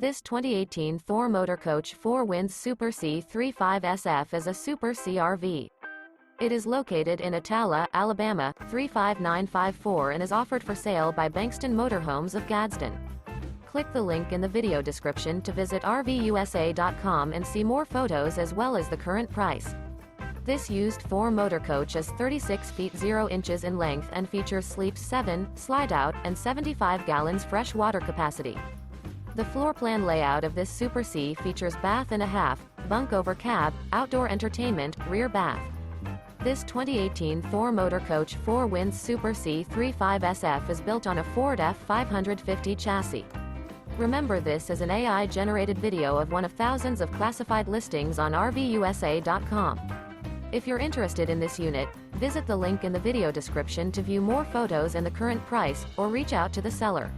This 2018 Thor Motor Coach 4-Winds Super C 35 SF is a Super C RV. It is located in Attalla, Alabama, 35954 and is offered for sale by Bankston Motorhomes of Gadsden. Click the link in the video description to visit RVUSA.com and see more photos as well as the current price. This used Thor motor coach is 36 feet 0 inches in length and features sleeps 7, Slideout, and 75 gallons fresh water capacity. The floor plan layout of this Super C features bath and a half, bunk over cab, outdoor entertainment, rear bath. This 2018 Thor Motor Coach 4-Winds Super C 35 SF is built on a Ford F550 chassis. Remember, this is an AI-generated video of one of thousands of classified listings on RVUSA.com. If you're interested in this unit, visit the link in the video description to view more photos and the current price, or reach out to the seller.